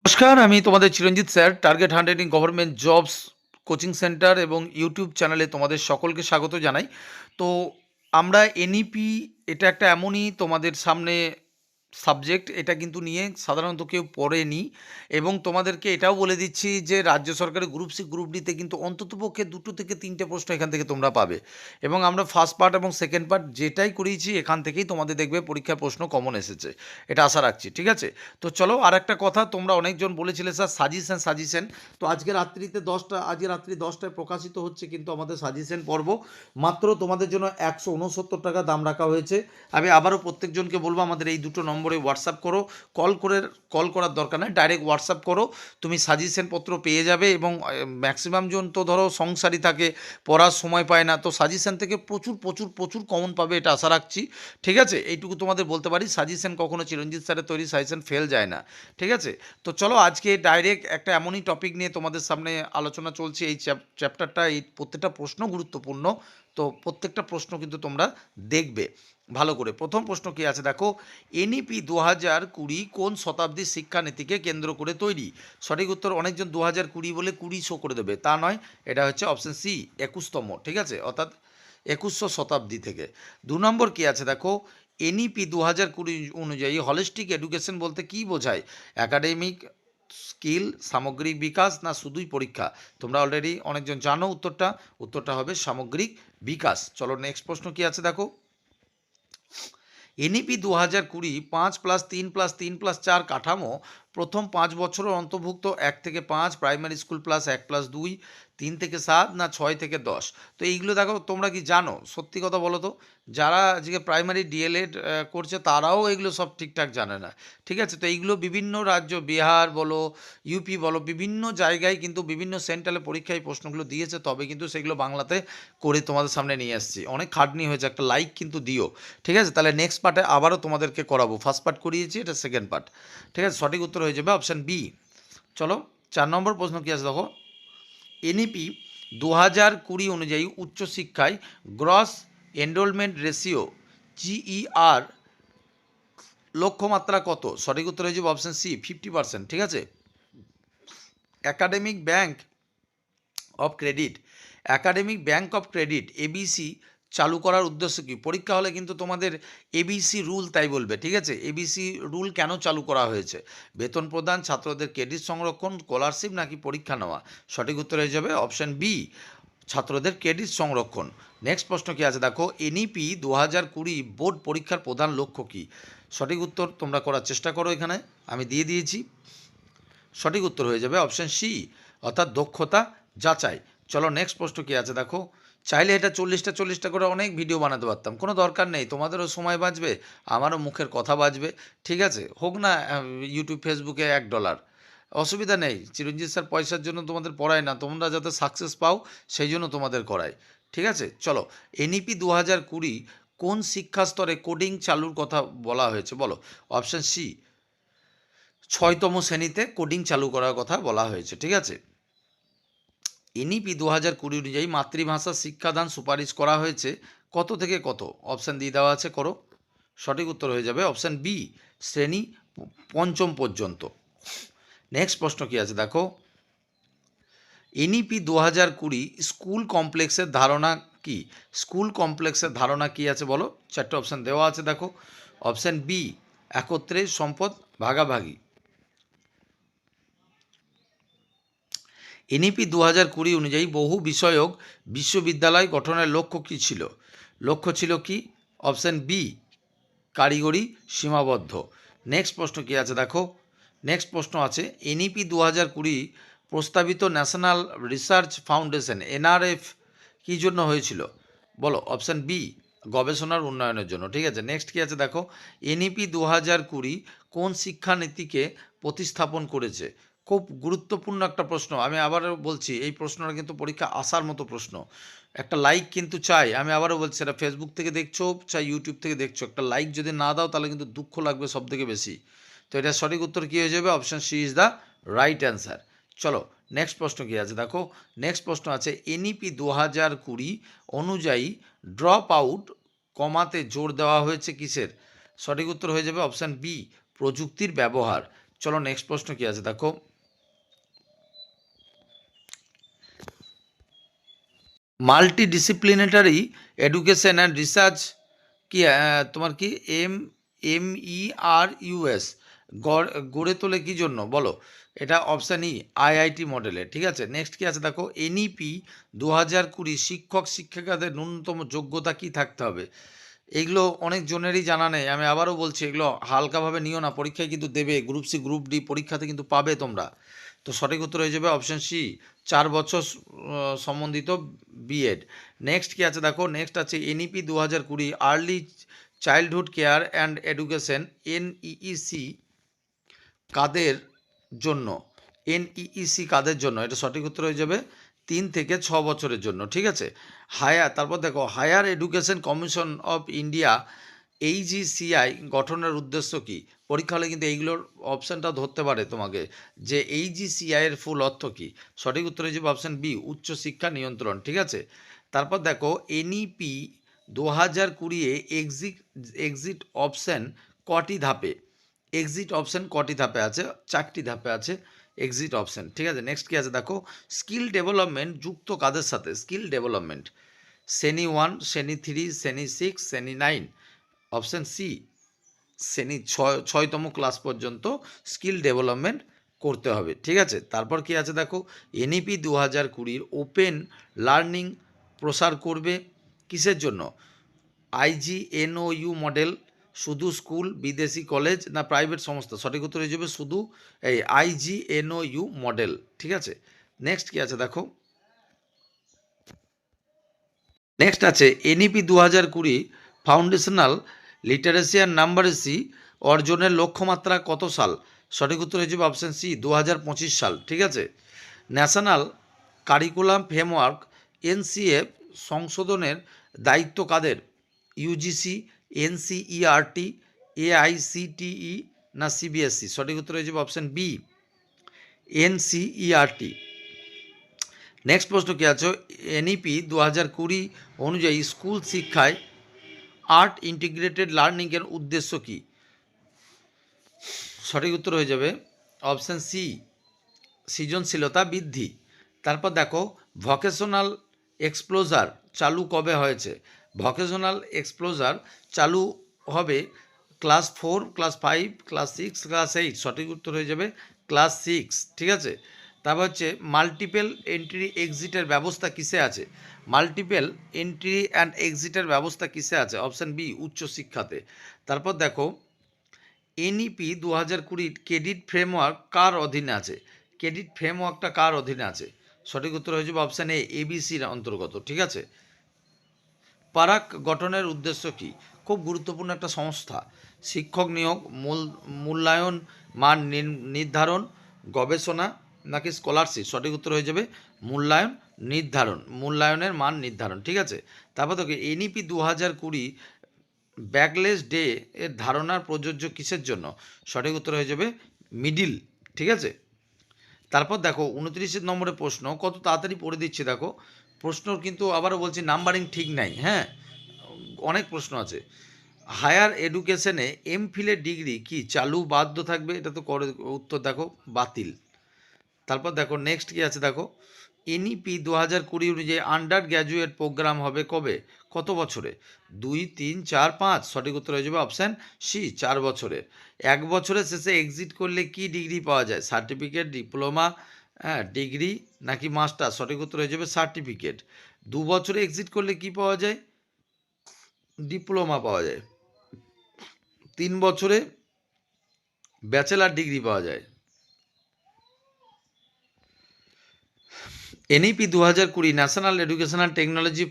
নমস্কার, আমি তোমাদের চিরঞ্জিত sir. Target হান্ড্রেডিং government jobs coaching centre এবং ইউটিউব চ্যানেলে তোমাদের সকলকে স্বাগত জানাই। তো আমরা এনইপি, এটা একটা এমনই তোমাদের সামনে সাবজেক্ট, এটা কিন্তু নিয়ে সাধারণত কেউ পড়েনি। এবং তোমাদেরকে এটাও বলে দিচ্ছি যে রাজ্য সরকারের গ্রুপ সি গ্রুপ ডিতে কিন্তু অন্ততপক্ষে 2 থেকে 3টে প্রশ্ন এখান থেকে তোমরা পাবে। এবং আমরা ফার্স্ট পার্ট এবং সেকেন্ড পার্ট যেটাই করিয়েছি এখান থেকেই তোমাদের দেখবে পরীক্ষার প্রশ্ন কমন এসেছে, এটা আশা রাখছি। ঠিক আছে, তো চলো। আর একটা কথা, তোমরা অনেকজন বলেছিলে স্যার সাজেশন সাজেশন। তো আজকে রাত্রিতে 10টা, আজকে রাত্রি 10টায় প্রকাশিত হচ্ছে কিন্তু আমাদের সাজেশন পর্ব। মাত্র তোমাদের জন্য 169 টাকা দাম রাখা হয়েছে। আমি আবারও প্রত্যেকজনকে বলবো, আমাদের এই দুটো নম্বরে হোয়াটসঅ্যাপ করো। কল করার দরকার নেই, ডাইরেক্ট হোয়াটসঅ্যাপ করো, তুমি সাজেশন পত্র পেয়ে যাবে। এবং ম্যাক্সিমাম জন তো ধরো সংসারই থাকে, পড়ার সময় পায় না, তো সাজেশন থেকে প্রচুর প্রচুর প্রচুর কমন পাবে, এটা আশা রাখছি। ঠিক আছে, এইটুকু তোমাদের বলতে পারি, সাজেশন কখনো চিরঞ্জিত স্যারের তৈরি সাজেশন ফেল যায় না। ঠিক আছে, তো চলো আজকে ডাইরেক্ট একটা এমনই টপিক নিয়ে তোমাদের সামনে আলোচনা চলছে। এই চ্যাপ্টারটা, এই প্রত্যেকটা প্রশ্ন গুরুত্বপূর্ণ, তো প্রত্যেকটা প্রশ্ন কিন্তু তোমরা দেখবে ভালো করে। প্রথম প্রশ্ন কি আছে দেখো, এনইপি 2020 কোন শতাব্দীর শিক্ষানীতিকে কেন্দ্র করে তৈরি? সঠিক উত্তর, অনেকজন 2020 বলে 20 শো করে দেবে, তা নয়, এটা হচ্ছে অপশন সি, 21তম। ঠিক আছে, অর্থাৎ 21শো শতাব্দী থেকে। 2 নম্বর কি আছে দেখো, এনইপি 2020 অনুযায়ী হলিস্টিক এডুকেশন বলতে কী বোঝায়? একাডেমিক স্কিল, সামগ্রিক বিকাশ, না শুধুই পরীক্ষা? তোমরা অলরেডি অনেকজন জানো উত্তরটা। উত্তরটা হবে সামগ্রিক বিকাশ। চলো নেক্সট প্রশ্ন কি আছে দেখো, এনইপি 2020 5+3+3+4 কাঠামো প্রথম 5 বছরের অন্তর্ভুক্ত 1 থেকে 5, প্রাইমারি স্কুল +1+2, 3 থেকে 7, না 6 থেকে 10? তো এইগুলো দেখো, তোমরা কি জানো? সত্যি কথা বলো তো, যারা আজকে প্রাইমারি ডিএলএড করছে তারাও এগুলো সব ঠিকঠাক জানে না। ঠিক আছে, তো এইগুলো বিভিন্ন রাজ্য, বিহার বলো, ইউপি বলো, বিভিন্ন জায়গায় কিন্তু বিভিন্ন সেন্ট্রালে পরীক্ষায় প্রশ্নগুলো দিয়েছে, তবে কিন্তু সেগুলো বাংলাতে করে তোমাদের সামনে নিয়ে আসছি। অনেক খাটনি হয়েছে, একটা লাইক কিন্তু দিও। ঠিক আছে, তাহলে নেক্সট পার্টে আবারও তোমাদেরকে করাবো। ফার্স্ট পার্ট করিয়েছি, এটা সেকেন্ড পার্ট। ঠিক আছে, সঠিক উত্তর হয়ে যাবে অপশান বি। চলো 4 নম্বর প্রশ্ন কী আছে দেখো, এনইপি 2020 অনুযায়ী উচ্চশিক্ষায় গ্রস এনরোলমেন্ট রেশিও, জিইআর, লক্ষ্যমাত্রা কত? সঠিক উত্তর হয়ে যাবে অপশান সি, 50%। ঠিক আছে, academic bank of credit, academic bank of credit ABC চালু করার উদ্দেশ্য কী? পরীক্ষা হলে কিন্তু তোমাদের এবিসি রুল তাই বলবে। ঠিক আছে, এবিসি রুল কেন চালু করা হয়েছে? বেতন প্রদান, ছাত্রদের ক্রেডিট সংরক্ষণ, স্কলারশিপ, নাকি পরীক্ষা নেওয়া? সঠিক উত্তর হয়ে যাবে অপশান বি, ছাত্রদের ক্রেডিট সংরক্ষণ। নেক্সট প্রশ্ন কি আছে দেখো, এনইপি 2020 বোর্ড পরীক্ষার প্রধান লক্ষ্য কী? সঠিক উত্তর তোমরা করার চেষ্টা করো, এখানে আমি দিয়ে দিয়েছি। সঠিক উত্তর হয়ে যাবে অপশান সি, অর্থাৎ দক্ষতা যাচাই। চলো নেক্সট প্রশ্ন কী আছে দেখো, চাইলে এটা 40টা করে অনেক ভিডিও বানাতে পারতাম, কোনো দরকার নেই, তোমাদেরও সময় বাঁচবে, আমারও মুখের কথা বাঁচবে। ঠিক আছে, হোক না ইউটিউব ফেসবুকে $1, অসুবিধা নেই। চিরঞ্জিত স্যার পয়সার জন্য তোমাদের পড়ায় না, তোমরা যাতে সাকসেস পাও সেই জন্য তোমাদের করায়। ঠিক আছে, চলো, এনইপি 2020 কোন শিক্ষা স্তরে কোডিং চালুর কথা বলা হয়েছে বলো? অপশান সি, 6তম শ্রেণীতে কোডিং চালু করার কথা বলা হয়েছে। ঠিক আছে, এনইপি 2020 অনুযায়ী মাতৃভাষা শিক্ষাদান সুপারিশ করা হয়েছে কত থেকে কত? অপশান দিয়ে দেওয়া আছে, করো। সঠিক উত্তর হয়ে যাবে অপশান বি, শ্রেণী 5ম পর্যন্ত। নেক্সট প্রশ্ন কি আছে দেখো, এনইপি 2020 স্কুল কমপ্লেক্সের ধারণা কি? স্কুল কমপ্লেক্সের ধারণা কি আছে বলো? 4টে অপশান দেওয়া আছে দেখো। অপশান বি, একত্রে সম্পদ ভাগাভাগি। এনইপি 2020 অনুযায়ী বহু বিষয়ক বিশ্ববিদ্যালয় গঠনের লক্ষ্য কী ছিল? লক্ষ্য ছিল কি? অপশান বি, কারিগরি সীমাবদ্ধ। নেক্সট প্রশ্ন কী আছে দেখো, নেক্সট প্রশ্ন আছে, এনইপি 2020 প্রস্তাবিত ন্যাশনাল রিসার্চ ফাউন্ডেশন এনআরএফ কী জন্য হয়েছিল বলো? অপশান বি, গবেষণার উন্নয়নের জন্য। ঠিক আছে, নেক্সট কী আছে দেখো, এনইপি 2020 কোন শিক্ষানীতিকে প্রতিস্থাপন করেছে? খুব গুরুত্বপূর্ণ একটা প্রশ্ন, আমি আবারও বলছি, এই প্রশ্নটা কিন্তু পরীক্ষা আসার মতো প্রশ্ন। একটা লাইক কিন্তু চাই, আমি আবারও বলছি, এটা ফেসবুক থেকে দেখছো চাই ইউটিউব থেকে দেখছো, একটা লাইক যদি না দাও তাহলে কিন্তু দুঃখ লাগবে সব থেকে বেশি। তো এটা সঠিক উত্তর কী হয়ে যাবে? Option C is the right answer. চলো নেক্সট প্রশ্ন কী আছে দেখো, নেক্সট প্রশ্ন আছে, এনইপি 2020 অনুযায়ী ড্রপ আউট কমাতে জোর দেওয়া হয়েছে কিসের? সঠিক উত্তর হয়ে যাবে অপশান বি, প্রযুক্তির ব্যবহার। চলো নেক্সট প্রশ্ন কি আছে দেখো, মাল্টিডিসিপ্লিনারি এডুকেশন অ্যান্ড রিসার্চ কি তোমার কি MERUS গড়ে তোলে কি জন্য বলো? এটা অপশান ই IIT মডেলে। ঠিক আছে, নেক্সট কি আছে দেখো, NEP 2020 শিক্ষক শিক্ষিকাদের ন্যূনতম যোগ্যতা কি থাকতে হবে? এগুলো অনেক জনেরই জানা নেই, আমি আবারও বলছি এগুলো হালকাভাবে নিও না, পরীক্ষায় কিন্তু দেবে, গ্রুপ সি গ্রুপ ডি পরীক্ষাতে কিন্তু পাবে তোমরা। তো সঠিক উত্তর হয়ে যাবে অপশান সি, 4 বছর সম্বন্ধিত বিএড। নেক্সট কি আছে দেখো, নেক্সট আছে NEP 2020 early childhood care and education NEEC কাদের জন্য? NEEC কাদের জন্য? এটা সঠিক উত্তর হয়ে যাবে 3 থেকে 6 বছরের জন্য। ঠিক আছে, তারপর দেখো higher education commission of India HECI গঠনের উদ্দেশ্য কি? পরীক্ষা হলে কিন্তু এইগুলোর অপশানটা ধরতে পারে তোমাকে, যে HECI এর ফুল অর্থ কি? সঠিক উত্তর হয়ে যাবে অপশান বি, উচ্চশিক্ষা নিয়ন্ত্রণ। ঠিক আছে, তারপর দেখো NEP 2020 এক্সিট অপশান কটি ধাপে? এক্সিট অপশান কটি ধাপে আছে? 4টি ধাপে আছে এক্সিট অপশান। ঠিক আছে, নেক্সট কি আছে দেখো, স্কিল ডেভেলপমেন্ট যুক্ত কাদের সাথে? স্কিল ডেভেলপমেন্ট শ্রেণী 1, শ্রেণী 3, শ্রেণী 6, শ্রেণী 9। অপশান সি, শ্রেণী 6তম ক্লাস পর্যন্ত স্কিল ডেভেলপমেন্ট করতে হবে। ঠিক আছে, তারপর কি আছে দেখো, NEP 2020 ওপেন লার্নিং প্রসার করবে কিসের জন্য? IGNOU মডেল, শুধু স্কুল, বিদেশি কলেজ না প্রাইভেট সংস্থা? সঠিক উত্তর হয়ে যাবে শুধু এই IGNOU মডেল। ঠিক আছে, নেক্সট কি আছে দেখো, নেক্সট আছে NEP 2020 ফাউন্ডেশনাল লিটারেসি অ্যান্ড নাম্বারেসি অর্জনের লক্ষ্যমাত্রা কত সাল? সঠিক উত্তর হয়ে যাবে অপশান সি, 2025 সাল। ঠিক আছে, ন্যাশনাল কারিকুলাম ফ্রেমওয়ার্ক NCF সংশোধনের দায়িত্ব কাদের? UGC, NCERT, AICTE না CBSE? সঠিক উত্তর হয়ে যাবে অপশান বি, NCERT। নেক্সট প্রশ্ন কি আছে, NEP 2020 অনুযায়ী স্কুল শিক্ষায় আর্ট ইন্টিগ্রেটেড লার্নিংয়ের উদ্দেশ্য কী? সঠিক উত্তর হয়ে যাবে অপশান সি, সৃজনশীলতা বৃদ্ধি। তারপর দেখো ভকেশনাল এক্সপ্লোজার চালু কবে হয়েছে? ভকেশনাল এক্সপ্লোজার চালু হবে ক্লাস 4, ক্লাস 5, ক্লাস 6, ক্লাস 8। সঠিক উত্তর হয়ে যাবে ক্লাস 6। ঠিক আছে, তারপর হচ্ছে মাল্টিপল এন্ট্রি এক্সিটের ব্যবস্থা কিসে আছে? মাল্টিপল এন্ট্রি অ্যান্ড এক্সিটের ব্যবস্থা কিসে আছে? অপশান বি, উচ্চশিক্ষাতে। তারপর দেখো NEP 2020 ক্রেডিট ফ্রেমওয়ার্ক কার অধীনে আছে? ক্রেডিট ফ্রেমওয়ার্কটা কার অধীনে আছে? সঠিক উত্তর হয়ে যাবে অপশান এ, ABCর অন্তর্গত। ঠিক আছে, পারাক গঠনের উদ্দেশ্য কী? খুব গুরুত্বপূর্ণ একটা সংস্থা। শিক্ষক নিয়োগ, মূল্যায়ন, মান নির্ধারণ, গবেষণা নাকি স্কলারশিপ? সঠিক উত্তর হয়ে যাবে মূল্যায়ন নির্ধারণ, মূল্যায়নের মান নির্ধারণ। ঠিক আছে, তারপর দেখো NEP 2020 ব্যাকলেস ডে এর ধারণার প্রযোজ্য কিসের জন্য? সঠিক উত্তর হয়ে যাবে মিডিল। ঠিক আছে, তারপর দেখো 29 নম্বরের প্রশ্ন, কত তাড়াতাড়ি পড়ে দিচ্ছি দেখো, প্রশ্ন কিন্তু আবারও বলছি নাম্বারিং ঠিক নাই, হ্যাঁ, অনেক প্রশ্ন আছে। হায়ার এডুকেশনে MPhil ডিগ্রি কি চালু বাধ্য থাকবে? এটা তো করে উত্তর দেখো বাতিল। তারপর দেখো নেক্সট কি আছে দেখো, NEP 2020 অনুযায়ী আন্ডার গ্র্যাজুয়েট প্রোগ্রাম হবে কবে? কত বছরে? 2, 3, 4, 5? সঠিক উত্তর হয়ে যাবে অপশান সি, 4 বছরের। 1 বছরের শেষে এক্সিট করলে কি ডিগ্রি পাওয়া যায়? সার্টিফিকেট, ডিপ্লোমা, হ্যাঁ, ডিগ্রি নাকি মাস্টার? সঠিক উত্তর হয়ে যাবে সার্টিফিকেট। 2 বছরে এক্সিট করলে কি পাওয়া যায়? ডিপ্লোমা পাওয়া যায়। 3 বছরে ব্যাচেলার ডিগ্রি পাওয়া যায়। NEP 2020 national educational technology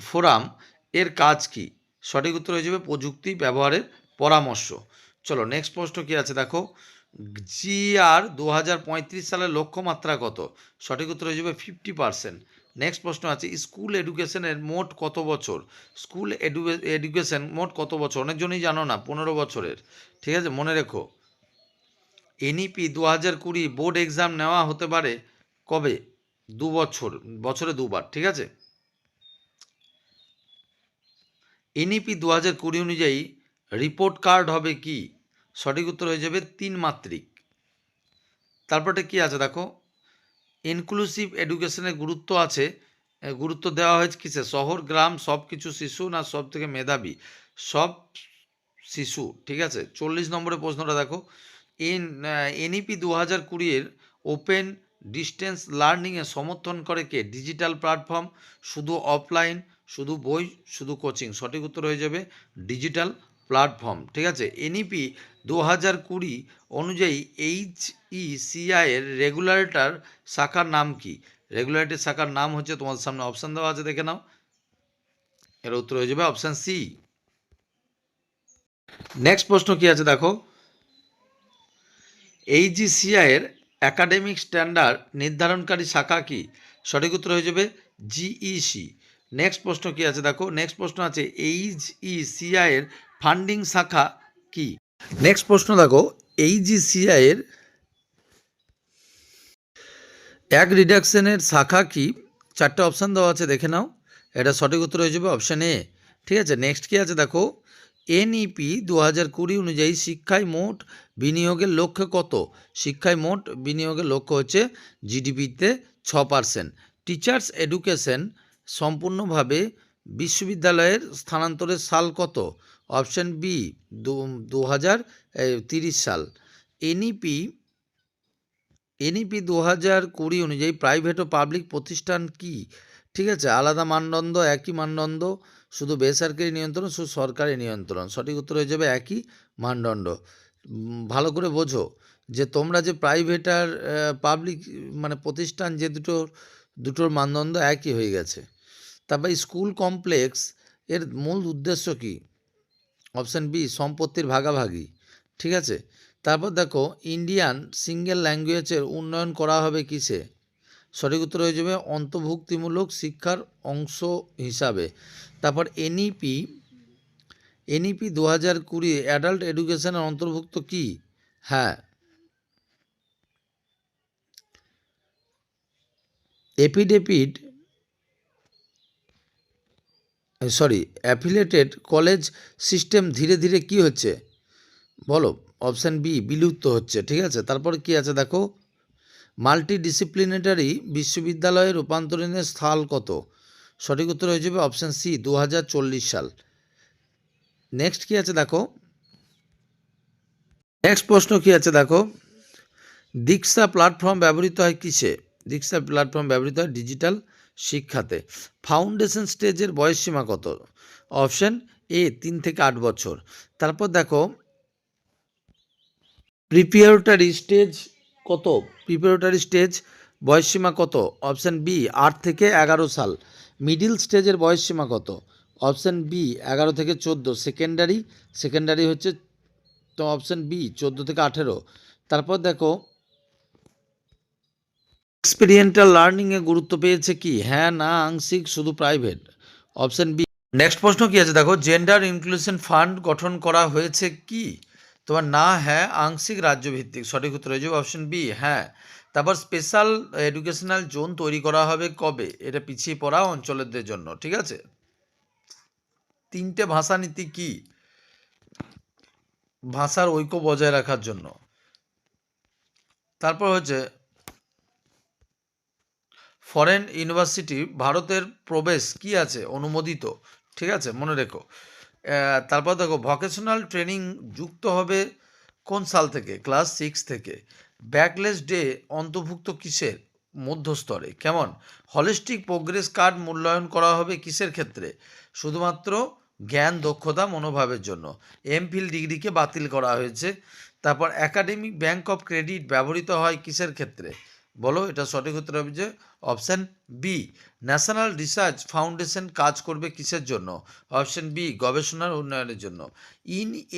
forum এর কাজ কি? সঠিক উত্তর হয়ে যাবে প্রযুক্তি ব্যবহারের পরামর্শ। চলো নেক্সট প্রশ্ন কি আছে দেখো, GR 2035 সালের লক্ষ্যমাত্রা কত? সঠিক উত্তর হয়ে যাবে 50%। নেক্সট প্রশ্ন আছে, স্কুল এডুকেশনের মোট কত বছর? স্কুল এডুকেশন মোট কত বছর? অনেকজনই জানো না, 15 বছরের। ঠিক আছে, মনে রেখো। NEP 2020 বোর্ড এক্সাম নেওয়া হতে পারে কবে? 2 বছর, বছরে 2বার। ঠিক আছে, NEP 2020 অনুযায়ী রিপোর্ট কার্ড হবে কি? সঠিক উত্তর হয়ে যাবে 3 মাত্রিক। তারপরে কি আছে দেখো, ইনক্লুসিভ এডুকেশনের গুরুত্ব আছে, গুরুত্ব দেওয়া হয়েছে কিসে? শহর গ্রাম সব কিছু শিশু না সব থেকে মেধাবী? সব শিশু। ঠিক আছে, 40 নম্বরের প্রশ্নটা দেখো, এনইপি 2020 ওপেন ডিস্টেন্স লার্নিংয়ে সমর্থন করে কে? ডিজিটাল প্ল্যাটফর্ম, শুধু অফলাইন, শুধু বই, শুধু কোচিং? সঠিক উত্তর হয়ে যাবে ডিজিটাল প্ল্যাটফর্ম। ঠিক আছে, এনইপি 2020 অনুযায়ী HECI এর রেগুলেটর শাখার নাম কি? রেগুলেটর শাখার নাম হচ্ছে, তোমাদের সামনে অপশান দেওয়া আছে, দেখে নাও। এর উত্তর হয়ে যাবে অপশান সি। নেক্সট প্রশ্ন কি আছে দেখো, HECI এর একাডেমিক স্ট্যান্ডার্ড নির্ধারণকারী শাখা কি? সঠিক উত্তর হয়ে যাবে GEC। নেক্সট প্রশ্ন কি আছে দেখো, নেক্সট প্রশ্ন আছে HECI এর ফান্ডিং শাখা কি? নেক্সট প্রশ্ন দেখো, HECI এর এক রিডাকশনের শাখা কি? 4টে অপশান দেওয়া আছে, দেখে নাও। এটা সঠিক উত্তর হয়ে যাবে অপশান এ। ঠিক আছে, নেক্সট কি আছে দেখো, এনইপি 2020 অনুযায়ী শিক্ষায় মোট বিনিয়োগের লক্ষ্য কত? শিক্ষায় মোট বিনিয়োগের লক্ষ্য হচ্ছে জিডিপিতে 6%। টিচার্স এডুকেশন সম্পূর্ণভাবে বিশ্ববিদ্যালয়ের স্থানান্তরের সাল কত? অপশান বি 2030 সাল। এনইপি 2020 অনুযায়ী প্রাইভেট ও পাবলিক প্রতিষ্ঠান কি? ঠিক আছে, আলাদা মানদণ্ড, একই মানদণ্ড, শুধু বেসরকারি নিয়ন্ত্রণ, শুধু সরকারি নিয়ন্ত্রণ? সঠিক উত্তর হয়ে যাবে একই মানদণ্ড। ভালো করে বোঝো যে তোমরা যে প্রাইভেট আর পাবলিক মানে প্রতিষ্ঠান, যে দুটোর মানদণ্ড একই হয়ে গেছে। তারপর স্কুল কমপ্লেক্স এর মূল উদ্দেশ্য কি? অপশান বি সম্পত্তির ভাগাভাগি। ঠিক আছে, তারপর দেখো, ইন্ডিয়ান সিঙ্গেল ল্যাঙ্গুয়েজের উন্নয়ন করা হবে কিসে? সঠিক উত্তর হয়ে যাবে অন্তর্ভুক্তিমূলক শিক্ষার অংশ হিসাবে। তারপর এনইপি 2020 অ্যাডাল্ট এডুকেশনের অন্তর্ভুক্ত কি? হ্যাঁ, অ্যাফিলিয়েটেড কলেজ সিস্টেম ধীরে ধীরে কি হচ্ছে বলো? অপশান বি বিলুপ্ত হচ্ছে। ঠিক আছে, তারপরে কি আছে দেখো, মাল্টিডিসিপ্লিনারি বিশ্ববিদ্যালয়ে রূপান্তরণের সাল কত? সঠিক উত্তর হয়ে যাবে অপশান সি 2040 সাল। নেক্সট কি আছে দেখো, নেক্সট প্রশ্ন কি আছে দেখো, দীক্ষা প্ল্যাটফর্ম ব্যবহৃত হয় কিসে? দীক্ষা প্ল্যাটফর্ম ব্যবহৃত হয় ডিজিটাল শিক্ষাতে। ফাউন্ডেশন স্টেজের বয়সসীমা কত? অপশান এ 3 থেকে 8 বছর। তারপর দেখো, প্রিপারেটরি স্টেজ কত? প্রিপারেটরি স্টেজ বয়সসীমা কত? অপশান বি 8 থেকে 11 সাল। মিডিল স্টেজের বয়সসীমা কত? অপশান বি 11 থেকে 14। সেকেন্ডারি হচ্ছে তো অপশান বি 14 থেকে 18। তারপর দেখো, এক্সপেরিয়েন্টাল লার্নিংয়ে গুরুত্ব পেয়েছে কি? হ্যাঁ, না, আংশিক, শুধু প্রাইভেট? Option B. নেক্সট প্রশ্ন কি আছে দেখো, জেন্ডার ইনক্লুশন ফান্ড গঠন করা হয়েছে কি? তোমার না, হ্যাঁ, আংশিক, রাজ্যভিত্তিক? সঠিক উত্তর হয়ে যাবে অপশান বি, হ্যাঁ। তারপর স্পেশাল এডুকেশনাল জোন তৈরি করা হবে কবে? এটা পিছিয়ে পড়া অঞ্চলের জন্য। ঠিক আছে, 3টে ভাষানীতি কি? ভাষার ঐক্য বজায় রাখার জন্য। তারপর হচ্ছে ফরেন ইউনিভার্সিটি ভারতের প্রবেশ কি আছে? অনুমোদিত। ঠিক আছে, মনে রেখো। তারপর দেখো, ভোকেশনাল ট্রেনিং যুক্ত হবে কোন সাল থেকে? ক্লাস 6 থেকে। ব্যাকলেস ডে অন্তর্ভুক্ত কিসের? মধ্যস্তরে। কেমন? হলিস্টিক প্রোগ্রেস কার্ড মূল্যায়ন করা হবে কিসের ক্ষেত্রে? শুধুমাত্র জ্ঞান, দক্ষতা, মনোভাবের জন্য। এমফিল ডিগ্রিকে বাতিল করা হয়েছে। তারপর একাডেমিক ব্যাংক অফ ক্রেডিট ব্যবহৃত হয় কিসের ক্ষেত্রে? বলো, এটা সঠিক উত্তর হবে যে option B. National research foundation কাজ করবে কিসের জন্য? অপশান বি গবেষণার উন্নয়নের জন্য।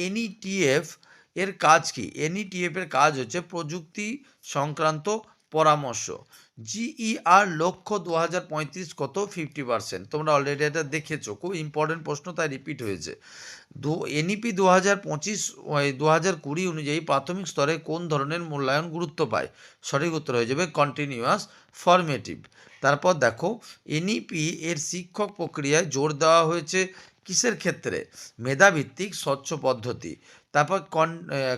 এনইটিএফ এর কাজ কি? এনইটিএফ এর কাজ হচ্ছে প্রযুক্তি সংক্রান্ত পরামর্শ। জিইআর লক্ষ্য 2035 কত? 50%। তোমরা অলরেডি এটা দেখেছো, খুব ইম্পর্টেন্ট প্রশ্ন, তাই রিপিট হয়েছে। এনইপি 2020 অনুযায়ী প্রাথমিক স্তরে কোন ধরনের মূল্যায়ন গুরুত্ব পায়? সঠিক উত্তর হয়ে যাবে কন্টিনিউয়াস ফরমেটিভ। তারপর দেখো, এনইপি এর শিক্ষক প্রক্রিয়ায় জোর দেওয়া হয়েছে কিসের ক্ষেত্রে? মেধাভিত্তিক স্বচ্ছ পদ্ধতি। তারপর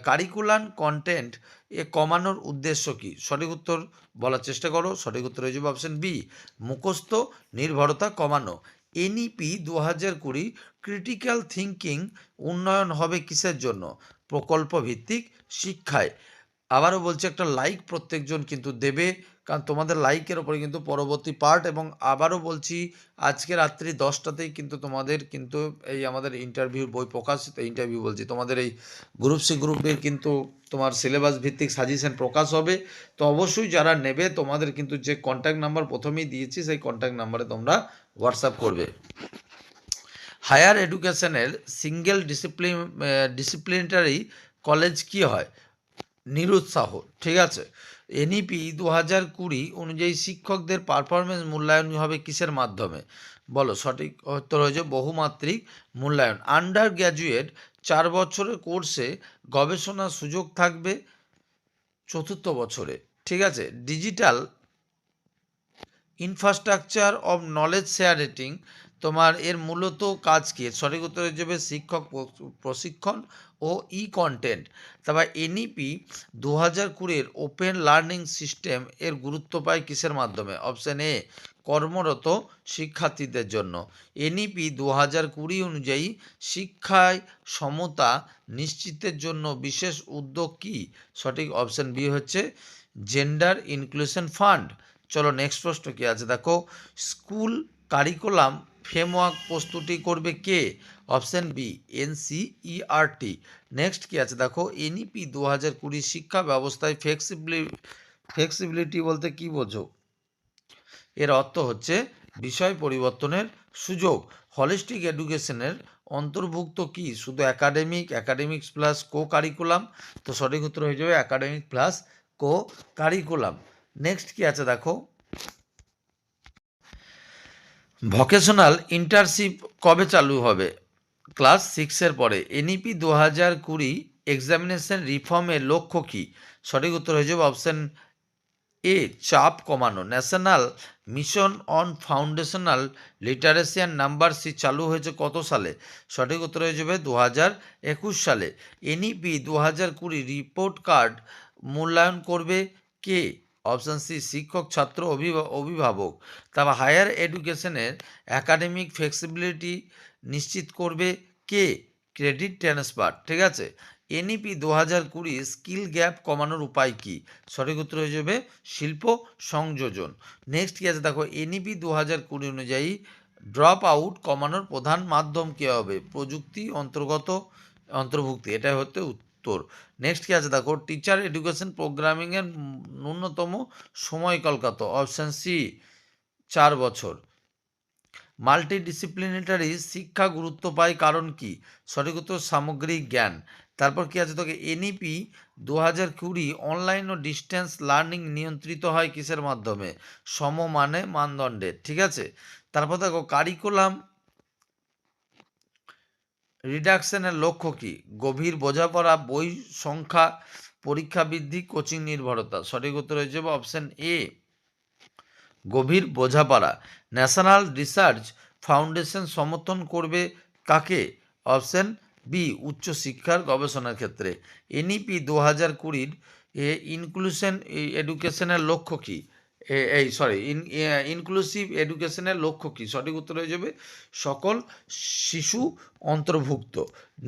কারিকুলাম কন্টেন্ট কমানোর উদ্দেশ্য কী? সঠিক উত্তর বলার চেষ্টা করো। সঠিক উত্তর হয়ে যাবে অপশন বি, মুখস্থ নির্ভরতা কমানো। এনইপি 2020 ক্রিটিক্যাল থিঙ্কিং উন্নয়ন হবে কিসের জন্য? প্রকল্প ভিত্তিক শিক্ষায়। আবারও বলছি, একটা লাইক প্রত্যেকজন কিন্তু দেবে, কারণ তোমাদের লাইকের ওপরে কিন্তু পরবর্তী পার্ট, এবং আবারও বলছি আজকে রাত্রি 10টাতেই কিন্তু তোমাদের কিন্তু এই আমাদের ইন্টারভিউর বই প্রকাশিত, ইন্টারভিউ বলছি তোমাদের এই গ্রুপ সি গ্রুপের কিন্তু তোমার সিলেবাস ভিত্তিক সাজেশন প্রকাশ হবে। তো অবশ্যই যারা নেবে তোমাদের কিন্তু যে কন্ট্যাক্ট নাম্বার প্রথমেই দিয়েছি সেই কন্ট্যাক্ট নাম্বারে তোমরা হোয়াটসঅ্যাপ করবে। হায়ার এডুকেশনের সিঙ্গেল ডিসিপ্লিনারি কলেজ কি হয়? নিরুৎসাহ। ঠিক আছে। এনইপি 2020 অনুযায়ী শিক্ষকদের পারফরমেন্স মূল্যায়ন হবে কিসের মাধ্যমে? বলো। সঠিক উত্তর হয়েছে বহুমাত্রিক মূল্যায়ন। আন্ডার গ্র্যাজুয়েট 4 বছরের কোর্সে গবেষণার সুযোগ থাকবে চতুর্থ বছরে। ঠিক আছে। Digital infrastructure of knowledge sharing তোমার এর মূলত কাজ কি? সঠিক উত্তর হয়ে যাবে শিক্ষক প্রশিক্ষণ ও ই কন্টেন্ট। তারপর এনইপি 2020 ওপেন লার্নিং সিস্টেম এর গুরুত্ব পায় কিসের মাধ্যমে? অপশান এ, কর্মরত শিক্ষার্থীদের জন্য। এনইপি 2020 অনুযায়ী শিক্ষায় সমতা নিশ্চিতের জন্য বিশেষ উদ্যোগ কি? সঠিক অপশান বি হচ্ছে জেন্ডার ইনক্লুশন ফান্ড। চলো নেক্সট প্রশ্ন কি আছে দেখো। স্কুল কারিকুলাম ফ্রেমওয়ার্ক প্রস্তুতি করবে কে? Option B, NCERT. নেক্সট কি আছে দেখো। এনইপি 2020 শিক্ষা ব্যবস্থায় ফ্লেক্সিবিলিটি বলতে কি বোঝো? এর অর্থ হচ্ছে বিষয় পরিবর্তনের সুযোগ। হলিস্টিক এডুকেশনের অন্তর্ভুক্ত কি? শুধু একাডেমিক্স প্লাস কো কারিকুলাম। তো সঠিক উত্তর হয়ে যাবে academic plus co curriculum. Next কি আছে দেখো। ভোকেশনাল ইন্টার্নশিপ কবে চালু হবে? ক্লাস 6-এর পরে। এনইপি 2020 এক্সামিনেশন রিফর্মের লক্ষ্য কী? সঠিক উত্তর হয়ে যাবে অপশান এ, চাপ কমানো। National mission on foundational literacy and numeracy চালু হয়েছে কত সালে? সঠিক উত্তর হয়ে যাবে 2021 সালে। এনইপি 2020 রিপোর্ট কার্ড মূল্যায়ন করবে কে? অপশান সি, শিক্ষক, ছাত্র, অভিভাবক। তারপর হায়ার এডুকেশনের একাডেমিক ফ্লেক্সিবিলিটি নিশ্চিত করবে কে? Credit transfer. ঠিক আছে। এনইপি 2020 স্কিল গ্যাপ কমানোর উপায় কি? সঠিক উত্তর হয়ে যাবে শিল্প সংযোজন। নেক্সট কি আছে দেখো। এনইপি 2020 অনুযায়ী ড্রপ আউট কমানোর প্রধান মাধ্যম কী হবে? প্রযুক্তি অন্তর্ভুক্তি। এটা হচ্ছে উত্তর। নেক্সট কি আছে দেখো। টিচার এডুকেশন প্রোগ্রামিংয়ের ন্যূনতম সময়কাল কত? অপশান সি, 4 বছর। মাল্টিডিসিপ্লিনারি শিক্ষা গুরুত্ব পায় কারণ কি? সঠিক উত্তর সামগ্রিক জ্ঞান। তারপর কি আছে তোকে। এনইপি 2020 অনলাইন ও ডিস্টেন্স লার্নিং নিয়ন্ত্রিত হয় কিসের মাধ্যমে? সমমানে মানদণ্ডের। ঠিক আছে। তারপর দেখো কারিকুলাম রিডাকশনের লক্ষ্য কি? গভীর বোঝাপড়া, বই সংখ্যা, পরীক্ষা বৃদ্ধি, কোচিং নির্ভরতা। সঠিক উত্তর হয়ে যাবে অপশান এ, গভীর বোঝাপড়া। ন্যাশনাল রিসার্চ ফাউন্ডেশন সমর্থন করবে কাকে? অপশান বি, উচ্চশিক্ষার গবেষণার ক্ষেত্রে। এনইপি 2020 ইনক্লুশন এডুকেশনের লক্ষ্য কী? ইনক্লুসিভ এডুকেশনের লক্ষ্য কী? সঠিক উত্তর হয়ে যাবে সকল শিশু অন্তর্ভুক্ত।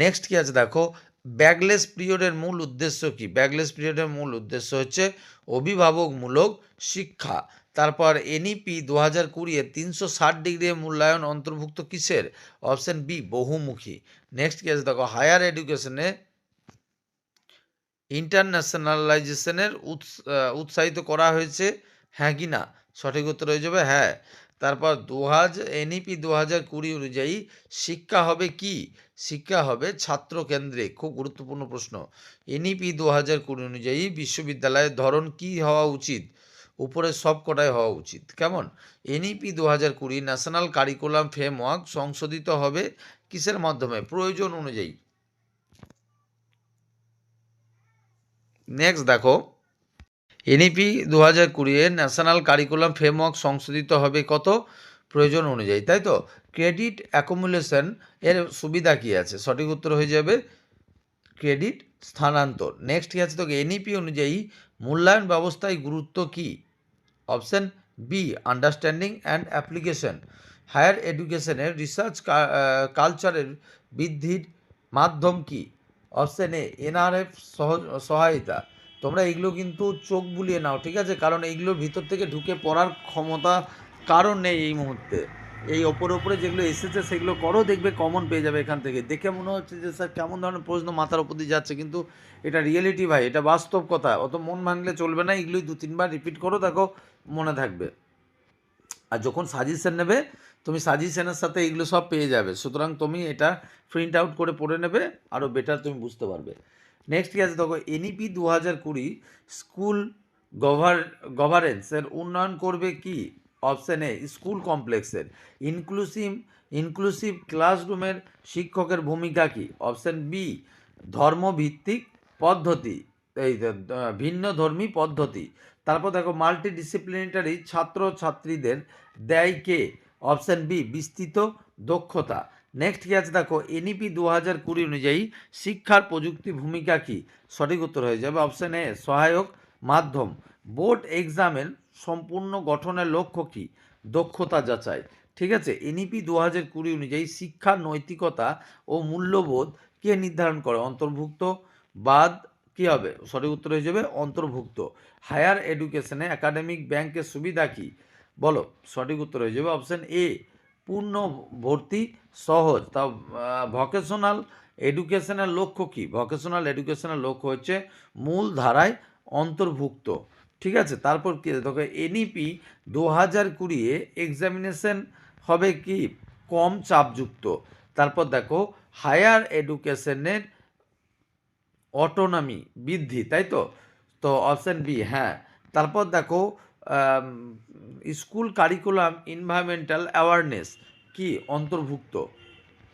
নেক্সট কি আছে দেখো। ব্যাকলেস পিরিয়ডের মূল উদ্দেশ্য কী? ব্যাকলেস পিরিয়ডের মূল উদ্দেশ্য হচ্ছে অভিভাবকমূলক শিক্ষা। তারপর এনইপি 2020 360 ডিগ্রি মূল্যায়ন অন্তর্ভুক্ত কিসের? অপশান বি, বহুমুখী। নেক্সট কি আছে দেখো। হায়ার এডুকেশনে ইন্টারন্যাশনালাইজেশনের উৎসাহিত করা হয়েছে, হ্যাঁ কি না? সঠিক উত্তর হয়ে যাবে হ্যাঁ। তারপর এনইপি 2020 অনুযায়ী শিক্ষা হবে কি? শিক্ষা হবে ছাত্র কেন্দ্রিক। খুব গুরুত্বপূর্ণ প্রশ্ন। এনইপি 2020 অনুযায়ী বিশ্ববিদ্যালয়ের ধরন কি হওয়া উচিত? উপরের সব কটাই হওয়া উচিত। কেমন? এনইপি 2020 ন্যাশনাল কারিকুলাম ফ্রেমওয়ার্ক সংশোধিত হবে কিসের মাধ্যমে? প্রয়োজন অনুযায়ী। নেক্সট দেখো। এনইপি 2020 ন্যাশনাল কারিকুলাম ফ্রেমওয়ার্ক সংশোধিত হবে কত? প্রয়োজন অনুযায়ী, তাই তো। ক্রেডিট অ্যাকুমুলেশন এর সুবিধা কী আছে? সঠিক উত্তর হয়ে যাবে ক্রেডিট স্থানান্তর। নেক্সট কি আছে, তো এনইপি অনুযায়ী মূল্যায়ন ব্যবস্থায় গুরুত্ব কী? Option B understanding and application. Higher এডুকেশনের রিসার্চ কালচারের বৃদ্ধির মাধ্যম কি? অপশন এ এনআরএফ সহায়তা। তোমরা এগুলো কিন্তু চোখ বুলিয়ে নাও, ঠিক আছে, কারণ এইগুলোর ভিতর থেকে ঢুকে পড়ার ক্ষমতা কারণ নেই এই মুহূর্তে। এই ওপরে যেগুলো এসেছে সেগুলো করো, দেখবে কমন পেয়ে যাবে এখান থেকে। দেখে মনে হচ্ছে যে স্যার কেমন ধরনের প্রশ্ন মাথার উপর দিয়ে যাচ্ছে, কিন্তু এটা রিয়েলিটি ভাই, এটা বাস্তব কথা, অত মন ভাঙলে চলবে না। এগুলোই 2-3 বার রিপিট করো, দেখো মনে থাকবে। আর যখন সাজেশন নেবে তুমি সাজেশনের সাথে এগুলো সব পেয়ে যাবে, সুতরাং তুমি এটা প্রিন্ট আউট করে পড়ে নেবে, আরও বেটার তুমি বুঝতে পারবে। নেক্সট কি আছে দেখো, এনইপি 2020 স্কুল গভারেন্সের উন্নয়ন করবে কি? অপশন এ স্কুল কমপ্লেক্সের। ইনক্লুসিভ ক্লাসরুমের শিক্ষকের ভূমিকা কি? অপশন বি ধর্মভিত্তিক পদ্ধতি, এই ভিন্ন ধর্মী পদ্ধতি। তারপর দেখো মাল্টি ডিসিপ্লিনারি ছাত্রছাত্রীদের দেয় কে? অপশন বি বিস্তৃত দক্ষতা। নেক্সট কি আছে দেখো, এনইপি 2020 অনুযায়ী শিক্ষার প্রযুক্তি ভূমিকা কি? সঠিক উত্তর হয়ে যাবে অপশন এ সহায়ক মাধ্যম। বোর্ড এক্সামের সম্পূর্ণ গঠনের লক্ষ্য কি? দক্ষতা যাচাই। ঠিক আছে, এনইপি 2020 অনুযায়ী শিক্ষার নৈতিকতা ও মূল্যবোধ কে নির্ধারণ করে? অন্তর্ভুক্ত বাদ কী হবে? সঠিক উত্তর হয়ে যাবে অন্তর্ভুক্ত। হায়ার এডুকেশনে একাডেমিক ব্যাংকের সুবিধা কী? বলো, সঠিক উত্তর হয়ে যাবে অপশন এ পূর্ণ ভর্তি সহজ। তা ভকেশনাল এডুকেশনের লক্ষ্য কী? ভকেশনাল এডুকেশনের লক্ষ্য হচ্ছে মূল ধারায় অন্তর্ভুক্ত। ঠিক আছে, তারপর কি দেখো, এনইপি 2020 এক্সামিনেশন হবে কি? কম চাপযুক্ত। তারপর দেখো হায়ার এডুকেশনের অটোনমি বৃদ্ধি, তাই তো? তো অপশান বি হ্যাঁ। তারপর দেখো স্কুল কারিকুলাম এনভায়রনমেন্টাল অ্যাওয়ারনেস কি অন্তর্ভুক্ত?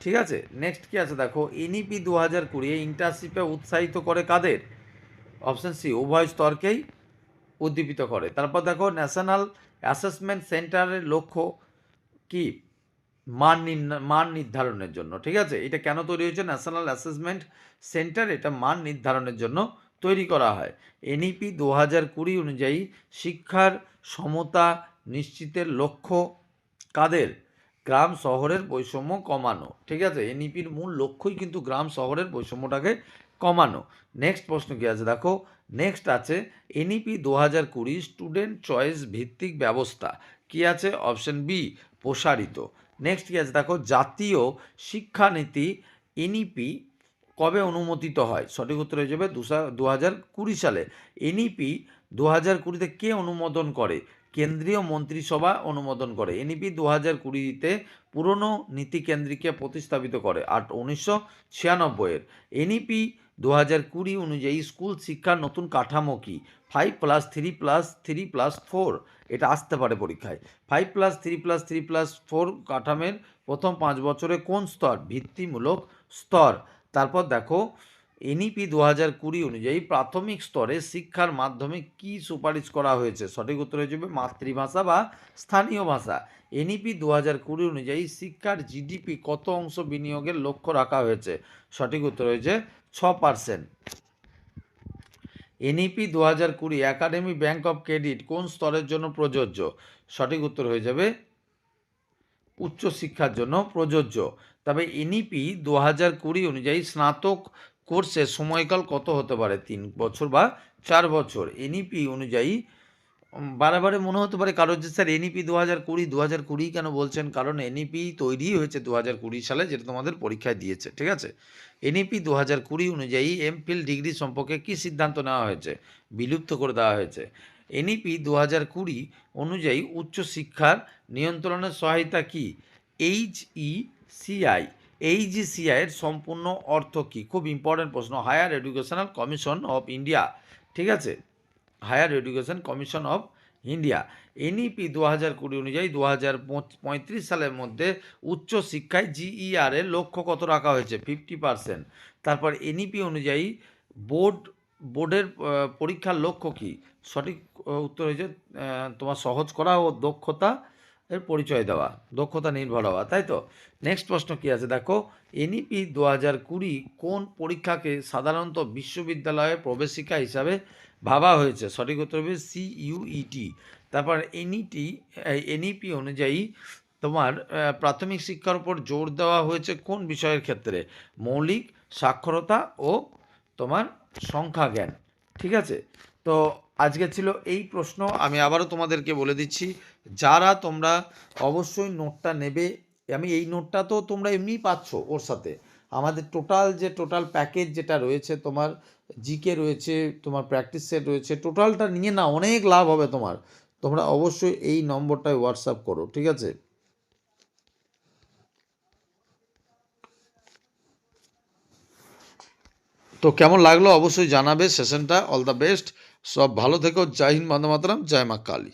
ঠিক আছে, নেক্সট কি আছে দেখো, এনইপি 2020 ইন্টার্নশিপে উৎসাহিত করে কাদের? অপশান সি উভয় স্তরকেই উদ্দীপিত করে। তারপর দেখো ন্যাশনাল অ্যাসেসমেন্ট সেন্টারের লক্ষ্য কি? মান নির্ধারণের জন্য। ঠিক আছে, এটা কেন তৈরি হয়েছে? ন্যাশনাল অ্যাসেসমেন্ট সেন্টার এটা মান নির্ধারণের জন্য তৈরি করা হয়। এনইপি 2020 অনুযায়ী শিক্ষার সমতা নিশ্চিতের লক্ষ্য কাদের? গ্রাম শহরের বৈষম্য কমানো। ঠিক আছে, এনইপির মূল লক্ষ্যই কিন্তু গ্রাম শহরের বৈষম্যটাকে কমানো। নেক্সট প্রশ্ন কি আছে দেখো, নেক্সট আছে এনইপি 2020 স্টুডেন্ট চয়েস ভিত্তিক ব্যবস্থা কি আছে? অপশন বি প্রসারিত। নেক্সট কি আছে দেখো, জাতীয় শিক্ষানীতি এনইপি কবে অনুমোদিত হয়? সঠিক উত্তর হয়ে যাবে 2020 সালে। এনইপি 2020-তে কে অনুমোদন করে? কেন্দ্রীয় মন্ত্রিসভা অনুমোদন করে। এনইপি 2020-তে পুরনো নীতিকেন্দ্রকে প্রতিস্থাপিত করে 1996-এর। এনইপি 2020 অনুযায়ী স্কুল শিক্ষার নতুন কাঠামো কি? 5+3+3+4 এটা আসতে পারে পরীক্ষায়। 5+3+3+4 কাঠামোর প্রথম 5 বছরে কোন স্তর? ভিত্তিমূলক স্তর। তারপর দেখো এনইপি 2020 অনুযায়ী প্রাথমিক স্তরে শিক্ষার মাধ্যমে কি সুপারিশ করা হয়েছে? সঠিক উত্তর হয়ে যাবে মাতৃভাষা বা স্থানীয় ভাষা। এনইপি 2020 অনুযায়ী শিক্ষার জিডিপি কত অংশ বিনিয়োগের লক্ষ্য রাখা হয়েছে? সঠিক উত্তর হয়েছে 6%। NEP 2020 academy bank of credit কোন স্তরের জন্য প্রযোজ্য? সঠিক উত্তর হয়ে যাবে উচ্চশিক্ষার জন্য প্রযোজ্য। তবে এনইপি 2020 অনুযায়ী স্নাতক কোর্সের সময়কাল কত হতে পারে? 3 বছর বা 4 বছর। এনইপি অনুযায়ী বারে মনে হতে পারে কারোর যে স্যার এনইপি 2020 কেন বলছেন? কারণ এনইপি তৈরি হয়েছে 2020 সালে, যেটা তোমাদের পরীক্ষায় দিয়েছে। ঠিক আছে, এনইপি 2020 অনুযায়ী এমফিল ডিগ্রি সম্পর্কে কী সিদ্ধান্ত নেওয়া হয়েছে? বিলুপ্ত করে দেওয়া হয়েছে। এনইপি 2020 অনুযায়ী উচ্চশিক্ষার নিয়ন্ত্রণের সহায়তা কি? এইচইসিআই। এইচইসিআইয়ের সম্পূর্ণ অর্থ কী? খুব ইম্পর্টেন্ট প্রশ্ন। Higher educational commission of India. ঠিক আছে, higher education commission of India. NEP 2020 অনুযায়ী 2035 সালের মধ্যে উচ্চশিক্ষায় জিইআরের লক্ষ্য কত রাখা হয়েছে? 50%। তারপর এনইপি অনুযায়ী বোর্ডের পরীক্ষার লক্ষ্য কী? সঠিক উত্তর হয়েছে তোমার সহজ করা ও দক্ষতা এর পরিচয় দেওয়া, দক্ষতা নির্ভর হওয়া, তাই তো? নেক্সট প্রশ্ন কী আছে দেখো, এনইপি 2020 কোন পরীক্ষাকে সাধারণত বিশ্ববিদ্যালয়ে প্রবেশিকা হিসাবে ভাবা হয়েছে? সঠিক উত্তর হবে সিইউইটি। তারপর এনইপি অনুযায়ী তোমার প্রাথমিক শিক্ষার উপর জোর দেওয়া হয়েছে কোন বিষয়ের ক্ষেত্রে? মৌলিক, সাক্ষরতা ও তোমার সংখ্যা জ্ঞান। ঠিক আছে, তো আজকে ছিল এই প্রশ্ন। আমি আবারও তোমাদেরকে বলে দিচ্ছি, যারা তোমরা অবশ্যই নোটটা নেবে, আমি এই নোটটা তো তোমরা এমনিই পাচ্ছ, ওর সাথে আমাদের টোটাল প্যাকেজ যেটা রয়েছে, তোমার জিকে রয়েছে, তোমার প্র্যাকটিস সেট রয়েছে, টোটালটা নিয়ে না অনেক লাভ হবে তোমার। তোমরা অবশ্যই এই নম্বরটায় হোয়াটসঅ্যাপ করো, ঠিক আছে? তো কেমন লাগলো অবশ্যই জানাবে সেশনটা। অল দ্য বেস্ট, সব ভালো থেকো। জয় হিন্দ, বন্দে মাতরম, জয় মা কালী।